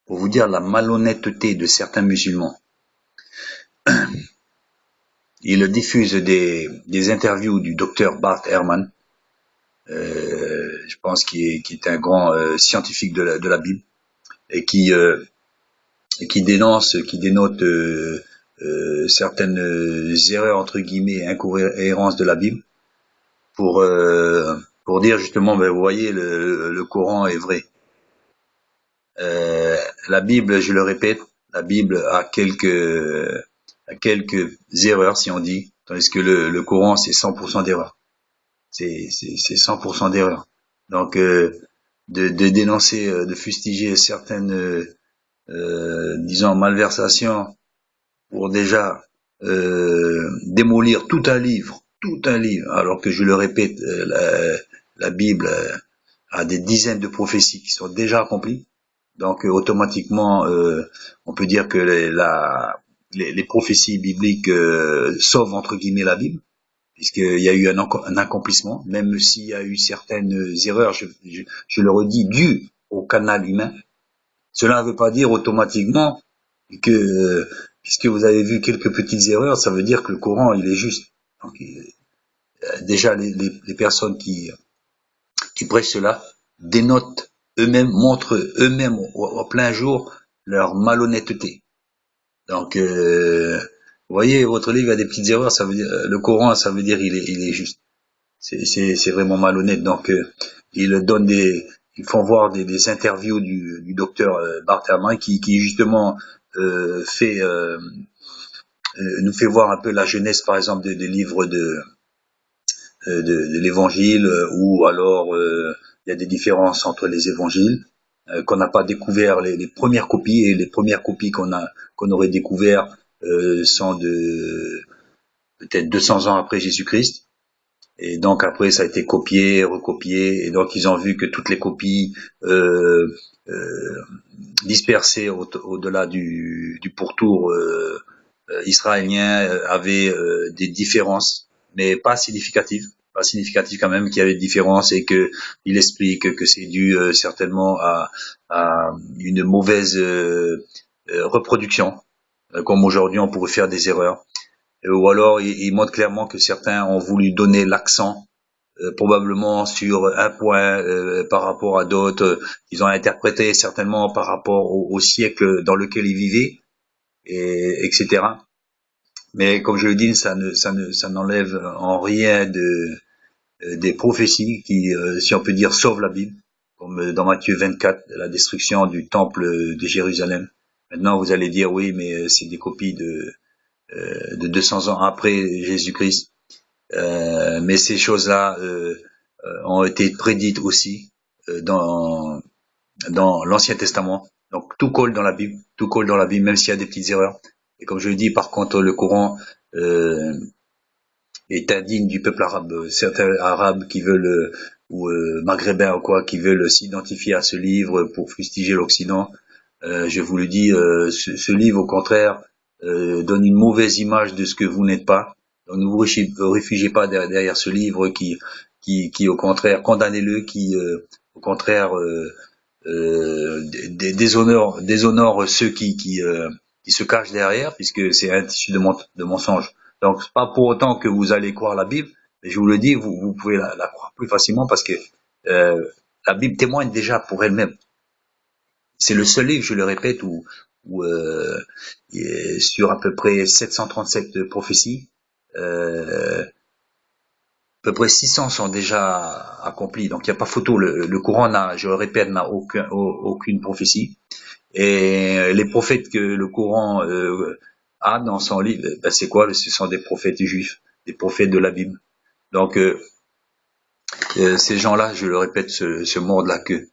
pour vous dire la malhonnêteté de certains musulmans. Ils diffusent des interviews du docteur Bart Ehrman, je pense qui est un grand scientifique de la Bible, et qui dénote certaines erreurs entre guillemets, incohérences de la Bible, pour dire justement, ben, vous voyez, le Coran est vrai. La Bible, je le répète, la Bible a quelques erreurs, si on dit, tandis que le Coran, c'est 100% d'erreurs. C'est 100% d'erreurs. Donc, de dénoncer, de fustiger certaines, disons, malversations pour déjà démolir tout un livre, alors que je le répète, la Bible a des dizaines de prophéties qui sont déjà accomplies. Donc automatiquement, on peut dire que les prophéties bibliques sauvent entre guillemets la Bible, puisqu'il y a eu un accomplissement, même s'il y a eu certaines erreurs, je le redis, dues au canal humain. Cela ne veut pas dire automatiquement que, puisque vous avez vu quelques petites erreurs, ça veut dire que le Coran, il est juste. Donc, déjà, les personnes qui prêchent cela dénotent eux-mêmes, montrent eux-mêmes au plein jour leur malhonnêteté. Donc, vous voyez, votre livre a des petites erreurs, ça veut dire, le Coran, ça veut dire il est juste. C'est vraiment malhonnête. Donc, ils font voir des interviews du docteur Bart Ehrman qui justement nous fait voir un peu la jeunesse, par exemple, des livres de l'évangile, ou alors il y a des différences entre les évangiles, qu'on n'a pas découvert les premières copies, et les premières copies qu'on aurait découvert sont de peut-être 200 ans après Jésus-Christ. Et donc après ça a été copié, recopié, et donc ils ont vu que toutes les copies dispersées au-delà du pourtour israélien avaient des différences, mais pas significatives. Pas significatif quand même qu'il y avait des différences, et que il explique que c'est dû certainement à une mauvaise reproduction, comme aujourd'hui on pourrait faire des erreurs, ou alors il montre clairement que certains ont voulu donner l'accent probablement sur un point par rapport à d'autres, ils ont interprété certainement par rapport au siècle dans lequel ils vivaient, etc. Mais comme je le dis, ça n'enlève en rien des prophéties qui, si on peut dire, sauvent la Bible, comme dans Matthieu 24, la destruction du temple de Jérusalem. Maintenant, vous allez dire, oui, mais c'est des copies de 200 ans après Jésus-Christ. Mais ces choses-là ont été prédites aussi dans l'Ancien Testament. Donc tout colle dans la Bible, même s'il y a des petites erreurs. Et comme je le dis, par contre, le Coran est indigne du peuple arabe. Certains arabes qui veulent, ou maghrébins ou quoi, qui veulent s'identifier à ce livre pour fustiger l'Occident, je vous le dis, ce livre, au contraire, donne une mauvaise image de ce que vous n'êtes pas. Donc ne vous réfugiez pas derrière ce livre qui au contraire, condamnez-le, qui au contraire déshonore ceux qui se cachent derrière, puisque c'est un tissu de mensonges. Donc pas pour autant que vous allez croire la Bible, mais je vous le dis, vous pouvez la croire plus facilement, parce que la Bible témoigne déjà pour elle-même. C'est le seul livre, je le répète, où sur à peu près 737 prophéties, à peu près 600 sont déjà accomplies. Donc il n'y a pas photo. Le Coran je le répète, n'a aucune prophétie. Et les prophètes que le Coran a dans son livre, ben c'est quoi? Ce sont des prophètes juifs, des prophètes de la Bible. Donc ces gens-là, je le répète, se mordent la queue.